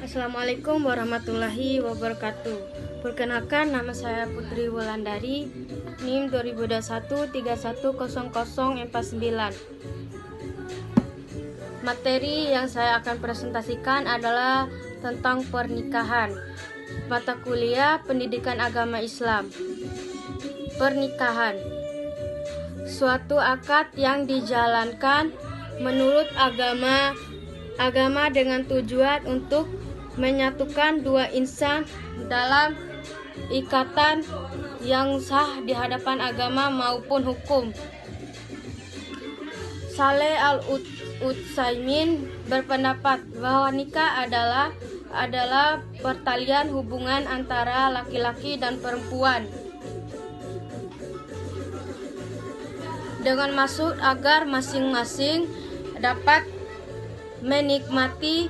Assalamualaikum warahmatullahi wabarakatuh. Perkenalkan, nama saya Putri Wulandari, NIM 2021310049. Materi yang saya akan presentasikan adalah tentang pernikahan. Mata kuliah Pendidikan Agama Islam. Pernikahan, suatu akad yang dijalankan menurut agama dengan tujuan untuk menyatukan dua insan dalam ikatan yang sah di hadapan agama maupun hukum. Saleh Al-Utsaimin berpendapat bahwa nikah adalah pertalian hubungan antara laki-laki dan perempuan dengan maksud agar masing-masing dapat menikmati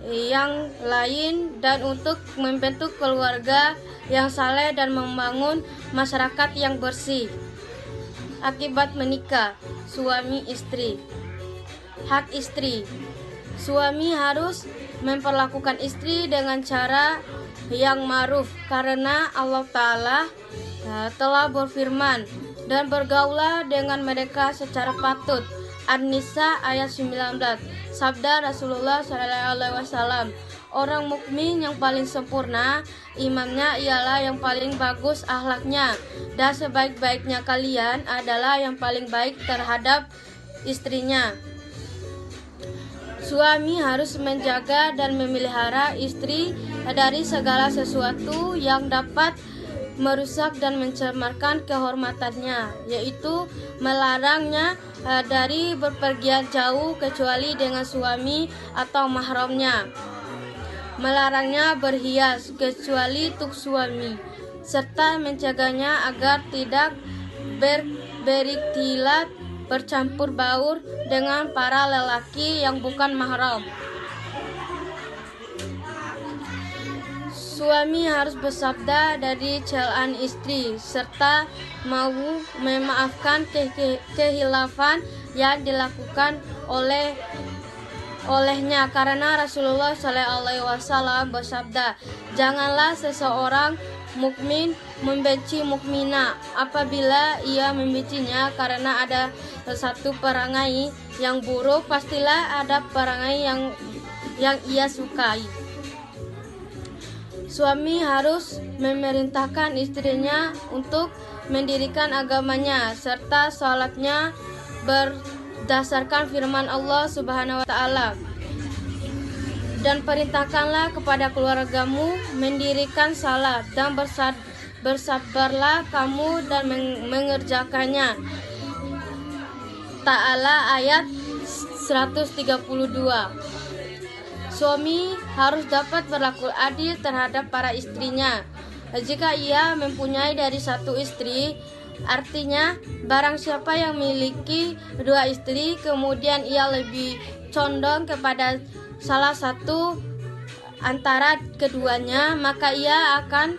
yang lain dan untuk membentuk keluarga yang saleh dan membangun masyarakat yang bersih. Akibat menikah, suami istri. Hak istri. Suami harus memperlakukan istri dengan cara yang ma'ruf karena Allah Ta'ala telah berfirman, dan bergaulah dengan mereka secara patut. An-Nisa ayat 19. Sabda Rasulullah SAW, orang mukmin yang paling sempurna imannya ialah yang paling bagus akhlaknya, dan sebaik-baiknya kalian adalah yang paling baik terhadap istrinya. Suami harus menjaga dan memelihara istri dari segala sesuatu yang dapat merusak dan mencemarkan kehormatannya, yaitu melarangnya dari berpergian jauh kecuali dengan suami atau mahramnya, melarangnya berhias kecuali untuk suami, serta mencegahnya agar tidak berikhtilat bercampur baur dengan para lelaki yang bukan mahram. Suami harus bersabda dari celaan istri serta mau memaafkan kehilafan yang dilakukan olehnya, karena Rasulullah SAW bersabda, janganlah seseorang mukmin membenci mukminah apabila ia membencinya karena ada satu perangai yang buruk, pastilah ada perangai yang ia sukai. Suami harus memerintahkan istrinya untuk mendirikan agamanya serta sholatnya berdasarkan firman Allah Subhanahu wa Ta'ala. Dan perintahkanlah kepada keluargamu mendirikan salat dan bersabarlah kamu dan mengerjakannya. Ta'ala ayat 132. Suami harus dapat berlaku adil terhadap para istrinya. Jika ia mempunyai dari satu istri, artinya barang siapa yang memiliki dua istri, kemudian ia lebih condong kepada salah satu antara keduanya, maka ia akan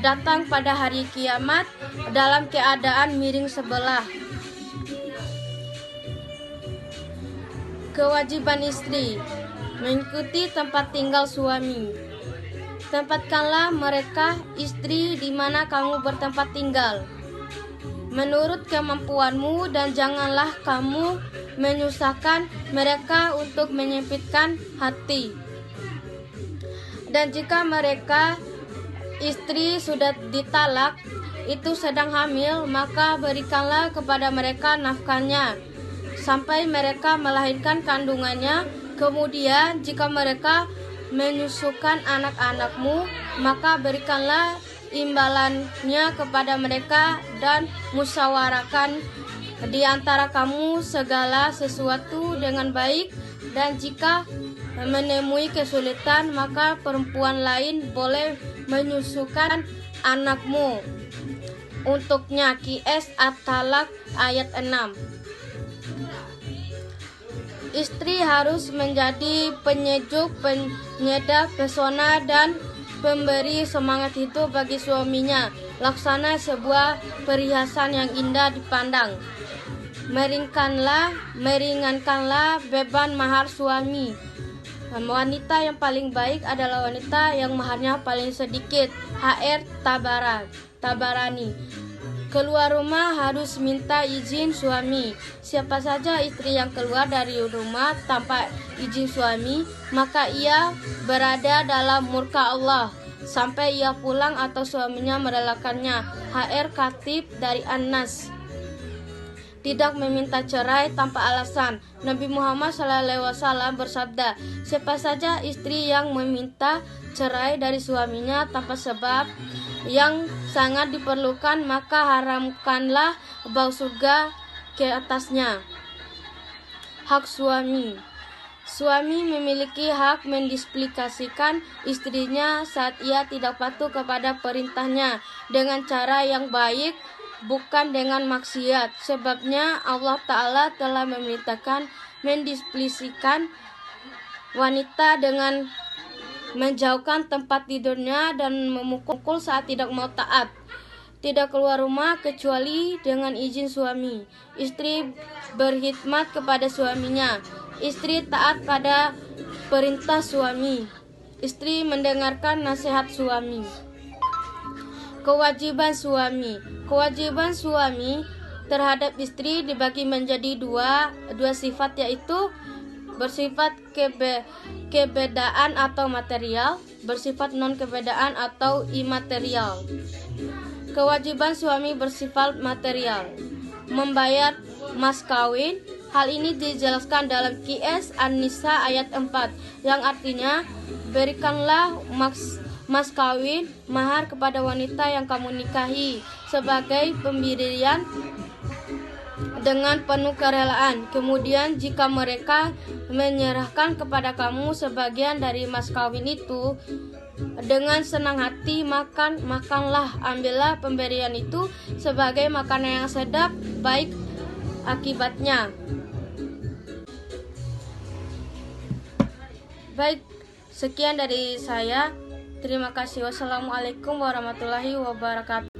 datang pada hari kiamat dalam keadaan miring sebelah. Kewajiban istri mengikuti tempat tinggal suami. Tempatkanlah mereka istri di mana kamu bertempat tinggal menurut kemampuanmu, dan janganlah kamu menyusahkan mereka untuk menyempitkan hati. Dan jika mereka istri sudah ditalak itu sedang hamil, maka berikanlah kepada mereka nafkahnya sampai mereka melahirkan kandungannya. Kemudian jika mereka menyusukan anak-anakmu, maka berikanlah imbalannya kepada mereka dan musyawarahkan di antara kamu segala sesuatu dengan baik. Dan jika menemui kesulitan, maka perempuan lain boleh menyusukan anakmu untuknya. Qs At-Talaq ayat 6. Istri harus menjadi penyejuk, penyedap pesona, dan pemberi semangat hidup bagi suaminya, laksana sebuah perhiasan yang indah dipandang. Meringankanlah beban mahar suami. Wanita yang paling baik adalah wanita yang maharnya paling sedikit. HR Tabarani. Keluar rumah harus minta izin suami. Siapa saja istri yang keluar dari rumah tanpa izin suami, maka ia berada dalam murka Allah sampai ia pulang atau suaminya merelakannya. HR Khatib dari An-Nas. Tidak meminta cerai tanpa alasan. Nabi Muhammad SAW bersabda, siapa saja istri yang meminta cerai dari suaminya tanpa sebab yang sangat diperlukan, maka haramkanlah bau surga ke atasnya. Hak suami. Suami memiliki hak mendisiplinkan istrinya saat ia tidak patuh kepada perintahnya dengan cara yang baik, bukan dengan maksiat. Sebabnya Allah Ta'ala telah memerintahkan mendisiplinkan wanita dengan menjauhkan tempat tidurnya dan memukul saat tidak mau taat. Tidak keluar rumah kecuali dengan izin suami. Istri berkhidmat kepada suaminya. Istri taat pada perintah suami. Istri mendengarkan nasihat suami. Kewajiban suami. Kewajiban suami terhadap istri dibagi menjadi dua sifat, yaitu bersifat kebedaan atau material, bersifat non-kebedaan atau imaterial. Kewajiban suami bersifat material. Membayar mas kawin. Hal ini dijelaskan dalam Qiyas An-Nisa ayat 4, yang artinya berikanlah mas kawin mahar kepada wanita yang kamu nikahi sebagai pemberian dengan penuh kerelaan. Kemudian jika mereka menyerahkan kepada kamu sebagian dari mas kawin itu dengan senang hati, makanlah, ambillah pemberian itu sebagai makanan yang sedap, baik akibatnya. Baik, sekian dari saya. Terima kasih. Wassalamualaikum warahmatullahi wabarakatuh.